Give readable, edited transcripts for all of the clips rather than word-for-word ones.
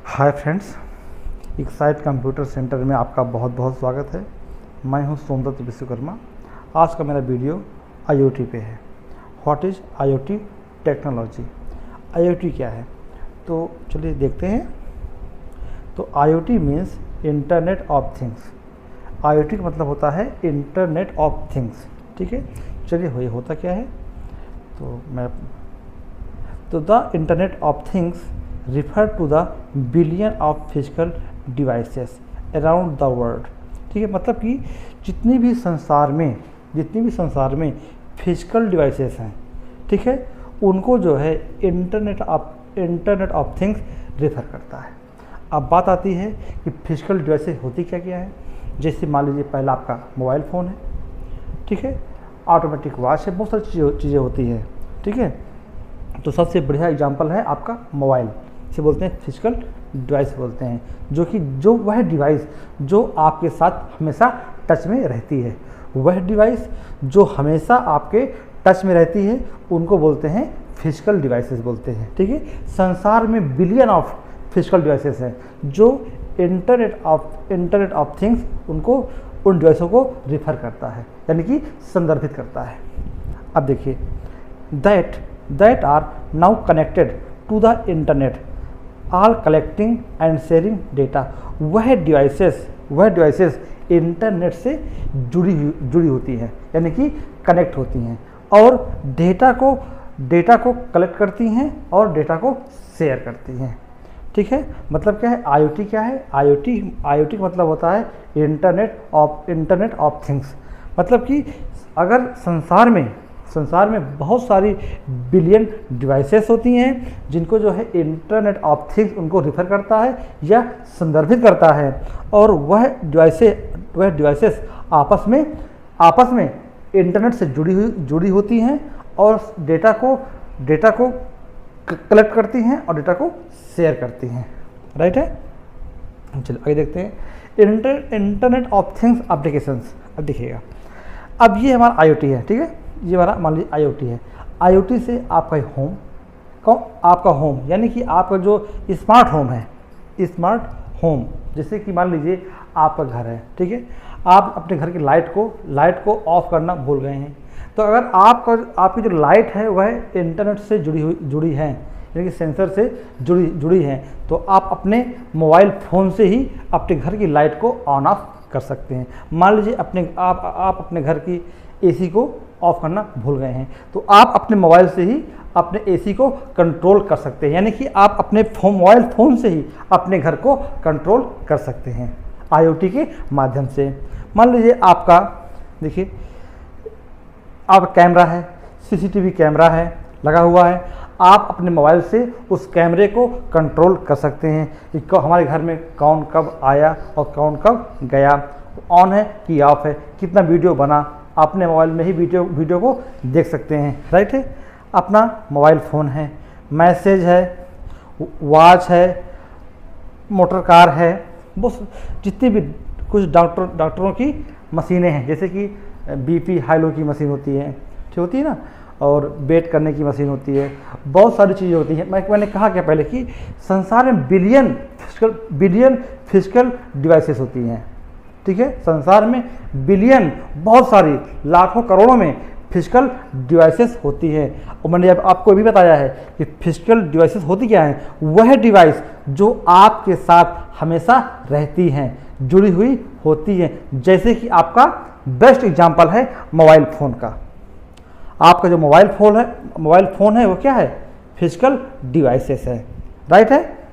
Hi friends, excite computer centre में आपका बहुत बहुत स्वागत है। मैं हूं सोमदत्त विश्वकर्मा। आज का मेरा वीडियो आईओटी पे है। What is IoT technology? IoT क्या है तो चलिए देखते हैं। तो IoT means internet of things. IoT का मतलब होता है इंटरनेट ऑफ थिंग्स। ठीक है, चलिए ये होता क्या है तो the internet of things refer to the billion of physical devices around the world। ठीक है, मतलब कि जितनी भी संसार में फिजिकल डिवाइसेस हैं, ठीक है, उनको जो है इंटरनेट ऑफ थिंग्स रेफर करता है। अब बात आती है कि फिजिकल डिवाइसेस होती क्या क्या है। जैसे मान लीजिए पहला आपका मोबाइल फ़ोन है, ठीक है, ऑटोमेटिक वॉच है, बहुत सारी चीज़ें होती हैं। ठीक है, तो सबसे बढ़िया एग्जांपल है आपका मोबाइल। इसे बोलते हैं फिजिकल डिवाइस बोलते हैं, जो वह डिवाइस जो आपके साथ हमेशा टच में रहती है, वह डिवाइस जो हमेशा आपके टच में रहती है उनको बोलते हैं फिजिकल डिवाइसेस बोलते हैं। ठीक है, संसार में बिलियन ऑफ फिजिकल डिवाइसेस हैं जो इंटरनेट ऑफ थिंग्स उन डिवाइसों को रिफर करता है, यानी कि संदर्भित करता है। अब देखिए, that are now connected to the internet all collecting and sharing data. वह डिवाइसेस इंटरनेट से जुड़ी होती हैं, यानी कि कनेक्ट होती हैं और डेटा को कलेक्ट करती हैं और डेटा को शेयर करती हैं। ठीक है, मतलब क्या है आईओटी? क्या है आईओटी का मतलब होता है इंटरनेट ऑफ थिंग्स। मतलब कि अगर संसार में बहुत सारी बिलियन डिवाइसेस होती हैं जिनको जो है इंटरनेट ऑफ थिंग्स उनको रिफ़र करता है या संदर्भित करता है, और वह डिवाइसेस आपस में इंटरनेट से जुड़ी होती हैं और डेटा को कलेक्ट करती हैं और डेटा को शेयर करती हैं। राइट है, चलिए आगे देखते हैं इंटरनेट ऑफ थिंग्स एप्लीकेशंस। अब देखिएगा, अब ये हमारा आईओटी है। ठीक है, ये हमारा मान लीजिए आईओटी है। आईओटी से आपका होम यानी कि आपका जो स्मार्ट होम है, स्मार्ट होम जैसे कि मान लीजिए आपका घर है, ठीक है, आप अपने घर की लाइट को ऑफ करना भूल गए हैं, तो अगर आपकी जो लाइट है वह इंटरनेट से जुड़ी है, यानी कि सेंसर से जुड़ी है, तो आप अपने मोबाइल फ़ोन से ही अपने घर की लाइट को ऑन ऑफ कर सकते हैं। मान लीजिए आप अपने घर की एसी को ऑफ करना भूल गए हैं, तो आप अपने मोबाइल से ही अपने एसी को कंट्रोल कर सकते हैं, यानी कि आप अपने मोबाइल फ़ोन से ही अपने घर को कंट्रोल कर सकते हैं आईओटी के माध्यम से। मान लीजिए आपका देखिए आप कैमरा है, सीसीटीवी कैमरा है लगा हुआ है, आप अपने मोबाइल से उस कैमरे को कंट्रोल कर सकते हैं कि हमारे घर में कौन कब आया और कौन कब गया, ऑन है कि ऑफ है, कितना वीडियो बना, अपने मोबाइल में ही वीडियो को देख सकते हैं। राइट है, अपना मोबाइल फ़ोन है, मैसेज है, वॉच है, मोटर कार है, बहुत जितनी भी कुछ डॉक्टरों की मशीनें हैं, जैसे कि बीपी हाई लो की मशीन होती है, ठीक होती है ना, और वेट करने की मशीन होती है, बहुत सारी चीज़ें होती हैं। मैंने कहा क्या पहले कि संसार में बिलियन फिजिकल डिवाइसेस होती हैं। ठीक है, संसार में बिलियन बहुत सारी लाखों करोड़ों में फिजिकल डिवाइसेस होती है। और मैंने आपको भी बताया है कि फिजिकल डिवाइसेस होती क्या है, वह डिवाइस जो आपके साथ हमेशा रहती हैं, जुड़ी हुई होती हैं। जैसे कि आपका बेस्ट एग्जांपल है मोबाइल फ़ोन का। आपका जो मोबाइल फ़ोन है वो क्या है, फिजिकल डिवाइसेस है। राइट है,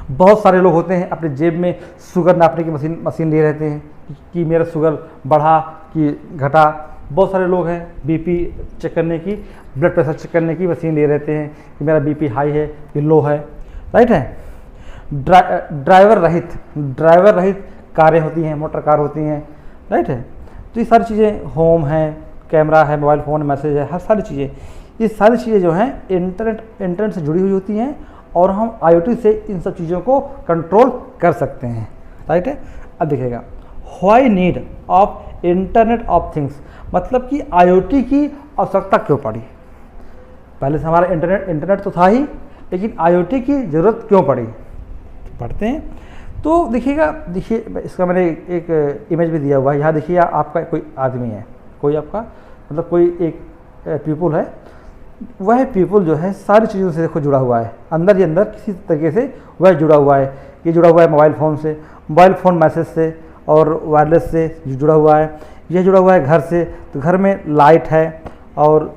बहुत सारे लोग होते हैं अपने जेब में शुगर नापने की मशीन लिए रहते हैं कि मेरा शुगर बढ़ा कि घटा। बहुत सारे लोग हैं बीपी चेक करने की, ब्लड प्रेशर चेक करने की मशीन लिए रहते हैं कि मेरा बीपी हाई है कि लो है। राइट है, ड्राइवर रहित कारें होती हैं, मोटर कार होती हैं। राइट है, तो ये सारी चीज़ें, होम है, कैमरा है, मोबाइल फ़ोन, मैसेज है, हर सारी चीज़ें, ये सारी चीज़ें जो हैं इंटरनेट से जुड़ी हुई होती हैं और हम आईओटी से इन सब चीज़ों को कंट्रोल कर सकते हैं। राइट है, अब देखिएगा why need of internet of things, मतलब कि आईओटी की आवश्यकता क्यों पड़ी। पहले से हमारा इंटरनेट तो था ही, लेकिन आईओटी की ज़रूरत क्यों पड़ी। पढ़ते हैं। तो देखिएगा, देखिए इसका मैंने एक इमेज भी दिया हुआ है। यहाँ देखिए आपका कोई आदमी है, कोई आपका मतलब कोई एक पीपल है, वह पीपल जो है सारी चीज़ों से देखो जुड़ा हुआ है, अंदर ही अंदर किसी तरीके से वह जुड़ा हुआ है। ये जुड़ा हुआ है मोबाइल फ़ोन से, मोबाइल फ़ोन मैसेज से और वायरलेस से जुड़ा हुआ है। यह जुड़ा हुआ है घर से, तो घर में लाइट है और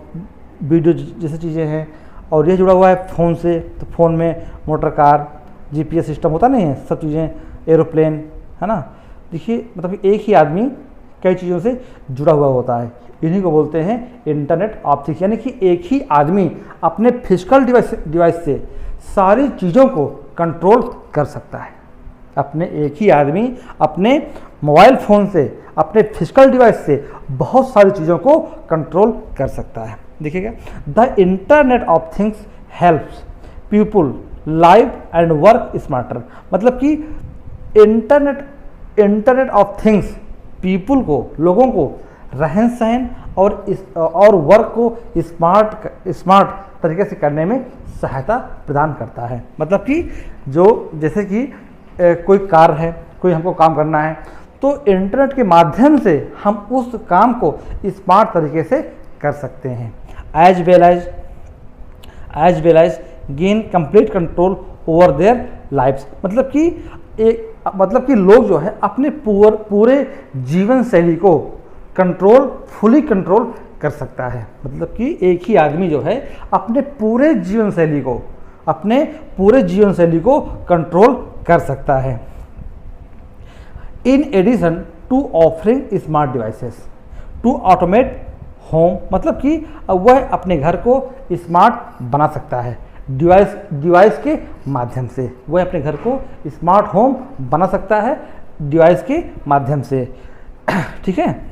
वीडियो जैसी चीज़ें हैं। और यह जुड़ा हुआ है फ़ोन से, तो फ़ोन में मोटर कार, GPS सिस्टम होता नहीं है, सब चीज़ें, एरोप्लेन, है ना। देखिए मतलब एक ही आदमी कई चीज़ों से जुड़ा हुआ होता है। इन्हीं को बोलते हैं इंटरनेट ऑफ थिंग्स, यानी कि एक ही आदमी अपने फिजिकल डिवाइस से सारी चीज़ों को कंट्रोल कर सकता है। अपने एक ही आदमी अपने मोबाइल फ़ोन से, अपने फिजिकल डिवाइस से बहुत सारी चीज़ों को कंट्रोल कर सकता है। देखिएगा, the internet of things helps people live and work smarter. मतलब कि इंटरनेट ऑफ थिंग्स पीपल को, लोगों को रहन सहन और वर्क को स्मार्ट तरीके से करने में सहायता प्रदान करता है। मतलब कि जो जैसे कि कोई कार्य है, कोई हमको काम करना है, तो इंटरनेट के माध्यम से हम उस काम को स्मार्ट तरीके से कर सकते हैं। As well as gain complete control over their lives. मतलब कि लोग जो है अपने पूरे जीवन शैली को फुली कंट्रोल कर सकता है। मतलब कि एक ही आदमी जो है अपने पूरे जीवन शैली को कंट्रोल कर सकता है। In addition to offering smart devices to automate home. मतलब कि वह अपने घर को स्मार्ट बना सकता है डिवाइस के माध्यम से। वह अपने घर को स्मार्ट होम बना सकता है डिवाइस के माध्यम से। ठीक है,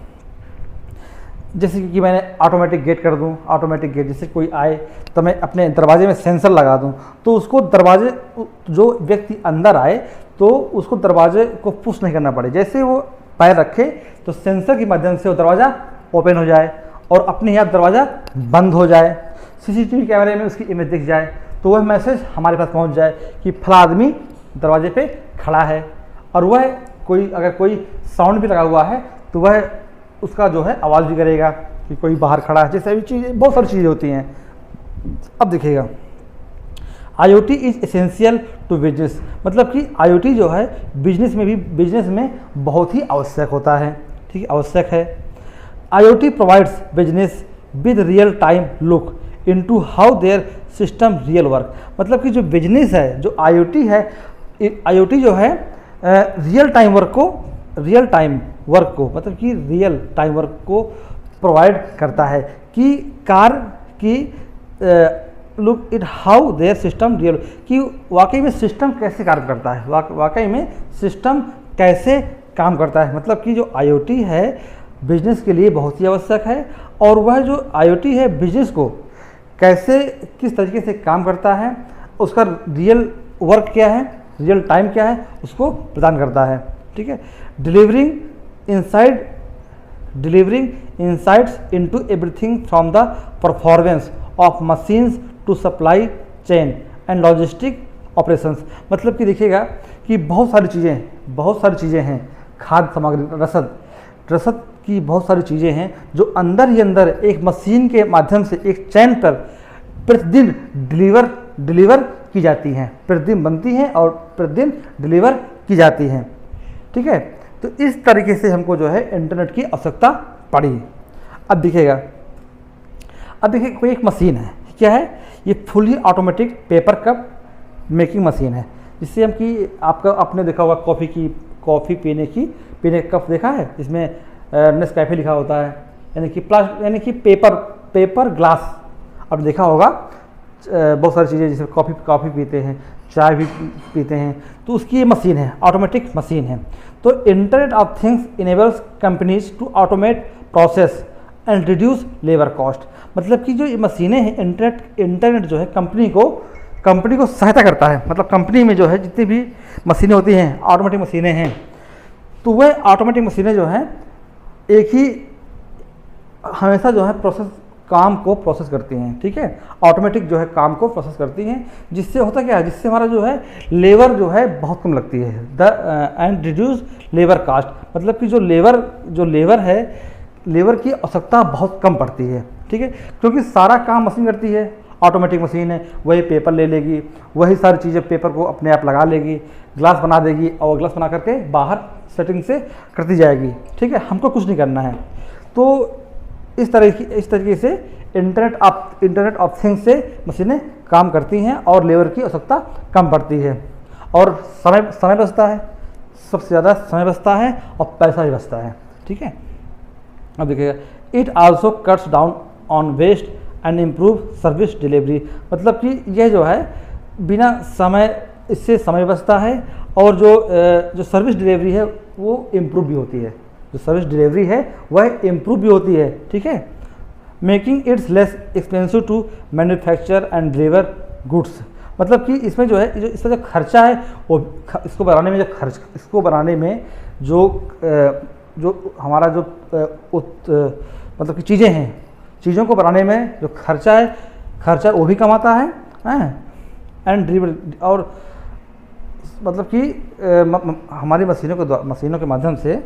जैसे कि मैंने ऑटोमेटिक गेट कर दूं। ऑटोमेटिक गेट, जैसे कोई आए तो मैं अपने दरवाजे में सेंसर लगा दूं, तो उसको दरवाजे, जो व्यक्ति अंदर आए तो उसको दरवाजे को पुश नहीं करना पड़े। जैसे वो पैर रखे तो सेंसर के माध्यम से वो दरवाज़ा ओपन हो जाए और अपने ही आप दरवाज़ा बंद हो जाए। CCTV कैमरे में उसकी इमेज दिख जाए तो वह मैसेज हमारे पास पहुंच जाए कि फला आदमी दरवाजे पे खड़ा है। और वह अगर कोई साउंड भी लगा हुआ है तो वह उसका जो है आवाज़ भी करेगा कि कोई बाहर खड़ा है। जैसे भी चीज़ें, बहुत सारी चीज़ें होती हैं। अब देखिएगा, IoT is essential to business. मतलब कि IoT जो है बिजनेस में बहुत ही आवश्यक होता है। ठीक है, आवश्यक है। IoT provides business with real time look into how there system real work. मतलब कि जो बिजनेस है, जो IoT है, IoT जो है रियल टाइम वर्क को प्रोवाइड करता है कि कार की look it how there system real, कि वाकई में सिस्टम कैसे काम करता है, वाकई में सिस्टम कैसे काम करता है। मतलब कि जो IoT है बिजनेस के लिए बहुत ही आवश्यक है। और वह जो IoT है बिजनेस को किस तरीके से काम करता है, उसका रियल वर्क क्या है, रियल टाइम क्या है, उसको प्रदान करता है। ठीक है, delivering insights into everything from the performance of machines to supply chain and logistic operations. मतलब कि देखिएगा कि बहुत सारी चीज़ें हैं, खाद्य सामग्री, रसद की बहुत सारी चीज़ें हैं जो अंदर ही अंदर एक मशीन के माध्यम से एक चैन पर प्रतिदिन डिलीवर की जाती हैं, प्रतिदिन बनती हैं और प्रतिदिन डिलीवर की जाती हैं। ठीक है, तो इस तरीके से हमको जो है इंटरनेट की आवश्यकता पड़ी। अब देखिए कोई एक मशीन है, क्या है ये, fully automatic paper cup making machine है, जिससे हम कि आपने देखा होगा कॉफ़ी पीने का कप देखा है, जिसमें नेस्कैफे लिखा होता है, यानी कि पेपर ग्लास। अब देखा होगा बहुत सारी चीज़ें, जैसे कॉफ़ी पीते हैं, चाय भी पीते हैं, तो उसकी ये मशीन है, ऑटोमेटिक मशीन है। तो internet of things enables companies to automate process and reduce labour cost. मतलब कि जो ये मशीनें हैं, इंटरनेट जो है कंपनी को सहायता करता है। मतलब कंपनी में जो है जितनी भी मशीनें होती हैं, ऑटोमेटिक मशीनें हैं, तो वह ऑटोमेटिक मशीनें जो हैं एक ही हमेशा जो है प्रोसेस काम को प्रोसेस करती हैं, ठीक है, ऑटोमेटिक जो है काम को प्रोसेस करती हैं, जिससे होता क्या है, जिससे हमारा जो है लेबर जो है बहुत कम लगती है। एंड रिड्यूस लेबर कास्ट, मतलब कि जो लेबर है, लेबर की आवश्यकता बहुत कम पड़ती है, ठीक है, क्योंकि सारा काम मशीन करती है, ऑटोमेटिक मशीन है, वही पेपर ले लेगी, वही सारी चीज़ें पेपर को अपने आप लगा लेगी, ग्लास बना देगी और ग्लास बना करके बाहर सेटिंग से करती जाएगी, ठीक है, हमको कुछ नहीं करना है। तो इस तरीके से इंटरनेट ऑफ थिंग्स से मशीनें काम करती हैं और लेबर की आवश्यकता कम पड़ती है और समय बचता है, सबसे ज़्यादा समय बचता है और पैसा भी बचता है, ठीक है। अब देखिएगा, it also cuts down on waste and improve service delivery, मतलब कि यह जो है बिना समय, इससे समय बचता है और जो सर्विस डिलीवरी है वो इम्प्रूव भी होती है, जो सर्विस डिलीवरी है वह इम्प्रूव भी होती है, ठीक है। Making its less expensive to manufacture and deliver goods, मतलब कि इसमें जो है, जो इसका जो खर्चा है वो इसको बनाने में जो हमारा जो मतलब कि चीज़ें हैं, चीज़ों को बनाने में जो खर्चा वो भी कमाता है, एंड डिलीवर, और मतलब कि हमारी मशीनों के माध्यम से,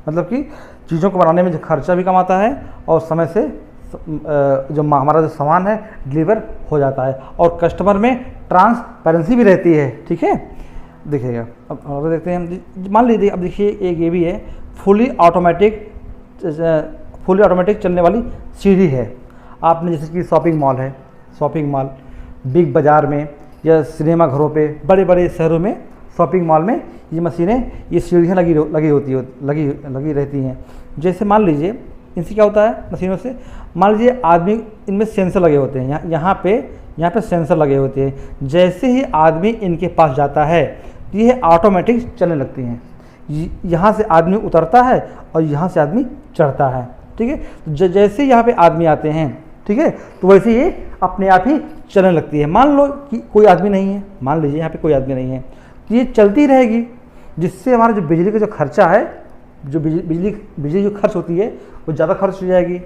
मतलब कि चीज़ों को बनाने में जो खर्चा भी कमाता है और समय से जो हमारा जो सामान है डिलीवर हो जाता है और कस्टमर में ट्रांसपेरेंसी भी रहती है, ठीक है। देखिएगा, अब देखते हैं, मान लीजिए, अब देखिए एक ये भी है, फुली ऑटोमेटिक चलने वाली सीढ़ी है। आपने जैसे कि शॉपिंग मॉल, बिग बाज़ार में या सिनेमा घरों पे, बड़े बड़े शहरों में शॉपिंग मॉल में ये मशीनें, ये सीढ़ियाँ लगी रहती हैं। जैसे मान लीजिए, इनसे क्या होता है मशीनों से, मान लीजिए आदमी, इनमें सेंसर लगे होते हैं, यहाँ पे सेंसर लगे होते हैं, जैसे ही आदमी इनके पास जाता है तो ये ऑटोमेटिक चलने लगती हैं। यहाँ से आदमी उतरता है और यहाँ से आदमी चढ़ता है, ठीक है। तो जैसे यहाँ पे आदमी आते हैं, ठीक है, तो वैसे ये अपने आप ही चलने लगती है। मान लो कि कोई आदमी नहीं है, मान लीजिए यहाँ पे कोई आदमी नहीं है, तो ये चलती रहेगी, जिससे हमारा जो बिजली का जो खर्चा है, जो बिजली जो खर्च होती है वो ज़्यादा खर्च हो जाएगी।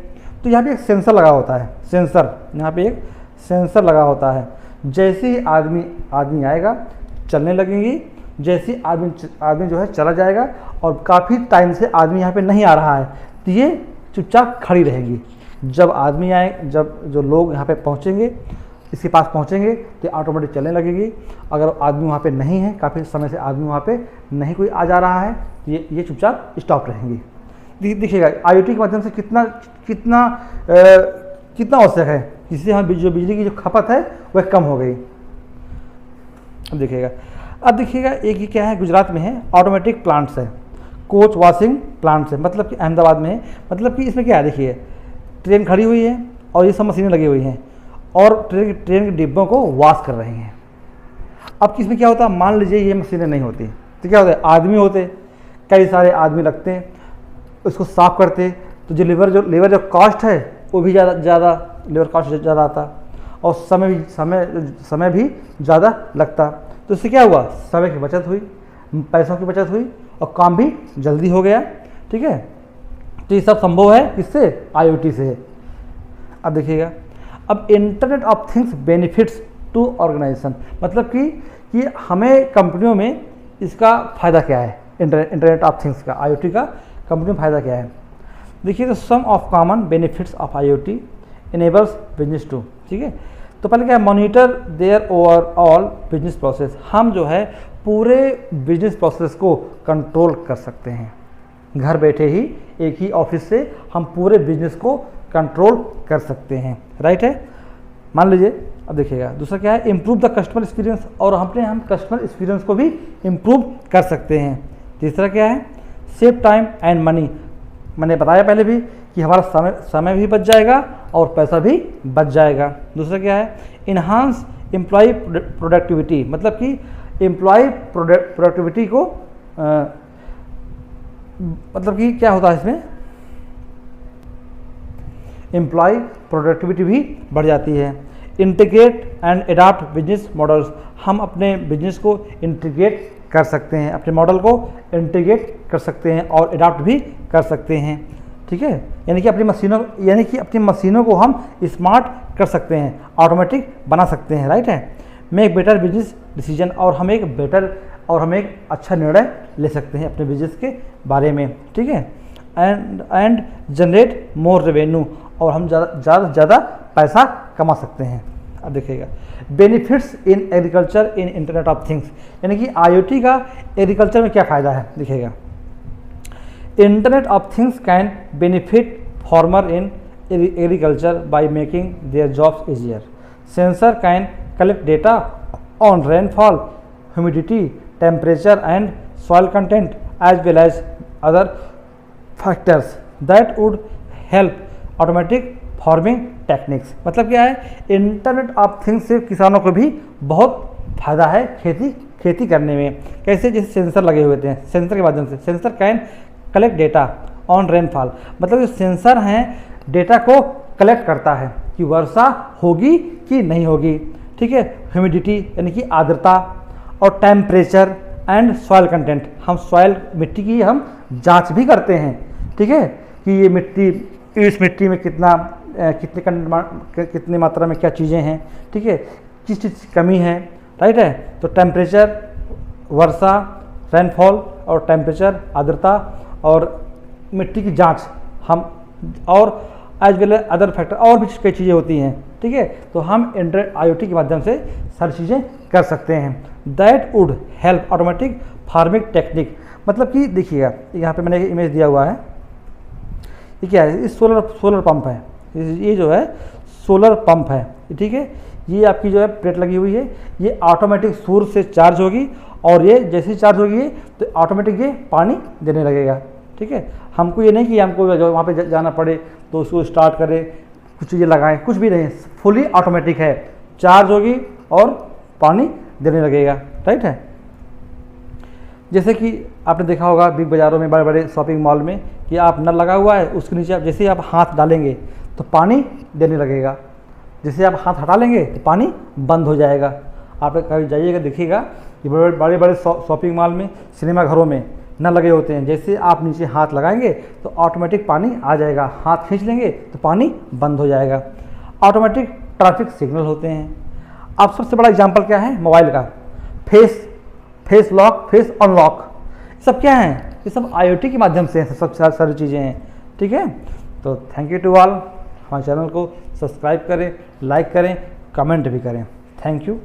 तो यहाँ पे एक सेंसर लगा होता है, यहाँ पे एक सेंसर लगा होता है। जैसे ही आदमी आएगा, चलने लगेंगी, जैसे ही आदमी जो है चला जाएगा और काफ़ी टाइम से आदमी यहाँ पे नहीं आ रहा है, तो ये चुपचाप खड़ी रहेगी। जब जो लोग यहाँ पे पहुँचेंगे, इसके पास पहुँचेंगे, तो ऑटोमेटिक चलने लगेगी। अगर आदमी वहाँ पे नहीं है, काफ़ी समय से आदमी वहाँ पे नहीं कोई आ जा रहा है, तो ये चुपचाप स्टॉप रहेंगी। देखिएगा, IoT के माध्यम से कितना आवश्यक है, जिससे हम जो बिजली की जो खपत है वह कम हो गई। अब देखिएगा एक ये क्या है, गुजरात में है, ऑटोमेटिक प्लांट्स है, कोच वॉशिंग प्लांट्स है, मतलब कि अहमदाबाद में है। मतलब कि इसमें क्या है, देखिए ट्रेन खड़ी हुई है और ये सब मशीनें लगी हुई हैं और ट्रेन के डिब्बों को वॉश कर रही हैं। अब किसमें क्या होता है, मान लीजिए ये मशीनें नहीं होती तो क्या होता है, आदमी होते, कई सारे आदमी लगते हैं, उसको साफ करते, तो जो लेबर जो कॉस्ट है वो भी ज़्यादा लेबर कॉस्ट ज़्यादा आता और समय भी ज़्यादा लगता। तो इससे क्या हुआ, समय की बचत हुई, पैसों की बचत हुई और काम भी जल्दी हो गया, ठीक है। तो ये सब संभव है किससे, IoT से। अब देखिएगा, अब internet of things benefits to organisation, मतलब कि हमें कंपनियों में इसका फ़ायदा क्या है, इंटरनेट ऑफ थिंग्स का, IoT का कंपनी में फ़ायदा क्या है। देखिए, तो some of common benefits of IoT enables business to, ठीक है। तो पहले क्या है, monitor their overall business process, हम जो है पूरे बिजनेस प्रोसेस को कंट्रोल कर सकते हैं। घर बैठे ही एक ही ऑफिस से हम पूरे बिजनेस को कंट्रोल कर सकते हैं, राइट है। मान लीजिए, अब देखिएगा दूसरा क्या है, इम्प्रूव द कस्टमर एक्सपीरियंस, और हम कस्टमर एक्सपीरियंस को भी इम्प्रूव कर सकते हैं। तीसरा क्या है, सेव टाइम एंड मनी, मैंने बताया पहले भी कि हमारा समय भी बच जाएगा और पैसा भी बच जाएगा। दूसरा क्या है, इन्हांस एम्प्लॉय प्रोडक्टिविटी, मतलब कि एम्प्लॉय प्रोडक्टिविटी को मतलब कि क्या होता है इसमें, एम्प्लॉय प्रोडक्टिविटी भी बढ़ जाती है। Integrate and adopt business models, हम अपने बिजनेस को इंटीग्रेट कर सकते हैं, अपने मॉडल को इंटीग्रेट कर सकते हैं और अडॉप्ट भी कर सकते हैं। ठीक है, यानी कि अपनी मशीनों को हम स्मार्ट कर सकते हैं, ऑटोमेटिक बना सकते हैं, राइट है। मेक बेटर बिजनेस डिसीजन, और हम एक अच्छा निर्णय ले सकते हैं अपने बिजनेस के बारे में, ठीक है। एंड जनरेट मोर रेवेन्यू, और हम ज़्यादा से ज़्यादा पैसा कमा सकते हैं। अब देखिएगा benefits in agriculture in internet of things, यानी कि IoT का एग्रीकल्चर में क्या फ़ायदा है। देखिएगा internet of things can benefit farmer in agriculture by making their jobs easier. Sensor can collect data on rainfall, humidity, temperature and soil content as well as other factors that would help automatic farming techniques. मतलब क्या है, internet of things से किसानों को भी बहुत फ़ायदा है खेती करने में। कैसे, जैसे सेंसर लगे हुए थे, सेंसर के माध्यम से sensor can collect data on rainfall, मतलब जो सेंसर हैं डेटा को कलेक्ट करता है कि वर्षा होगी कि नहीं होगी, ठीक है। ह्यूमिडिटी यानी कि आर्द्रता, और टेम्परेचर एंड सॉइल कंटेंट, हम सॉइल मिट्टी की हम जांच भी करते हैं, ठीक है, कि ये मिट्टी, इस मिट्टी में कितनी मात्रा में क्या चीज़ें हैं, ठीक है, किस चीज़ की कमी है, राइट है। तो टेम्परेचर, वर्षा, रेनफॉल और टेम्परेचर, आर्द्रता और मिट्टी की जांच हम, और एज वेल अदर फैक्टर, और भी कई चीज़ें होती हैं, ठीक है। तो हम इंटरनेट IoT के माध्यम से सारी चीज़ें कर सकते हैं। That would help automatic farming technique, मतलब कि देखिएगा यहाँ पे मैंने एक इमेज दिया हुआ है, ये क्या है, इस सोलर पंप है, ये जो है सोलर पंप है, ठीक है। ये आपकी जो है प्लेट लगी हुई है, ये ऑटोमेटिक सूर्य से चार्ज होगी, और ये जैसे ही चार्ज होगी तो ऑटोमेटिक ये पानी देने लगेगा, ठीक है। हमको ये नहीं कि हमको वहाँ पे जाना पड़े तो उसको स्टार्ट करें, कुछ चीज़ें लगाएं, कुछ भी नहीं, फुली ऑटोमेटिक है, चार्ज होगी और पानी देने लगेगा, राइट है। जैसे कि आपने देखा होगा बिग बाज़ारों में, बड़े बड़े शॉपिंग मॉल में, कि आप नल लगा हुआ है, उसके नीचे आप जैसे ही आप हाथ डालेंगे तो पानी देने लगेगा, जैसे आप हाथ हटा लेंगे तो पानी बंद हो जाएगा। आप कभी जाइएगा देखिएगा कि बड़े बड़े शॉपिंग मॉल में, सिनेमा घरों में नल लगे होते हैं, जैसे आप नीचे हाथ लगाएंगे तो ऑटोमेटिक पानी आ जाएगा, हाथ खींच लेंगे तो पानी बंद हो जाएगा। ऑटोमेटिक ट्रैफिक सिग्नल होते हैं। अब सबसे बड़ा एग्जांपल क्या है, मोबाइल का फेस लॉक, फेस अनलॉक, सब क्या है, ये सब IoT के माध्यम से सब सारी चीज़ें हैं, ठीक है। तो थैंक यू टू ऑल, हमारे चैनल को सब्सक्राइब करें, लाइक करें, कमेंट भी करें। Thank you.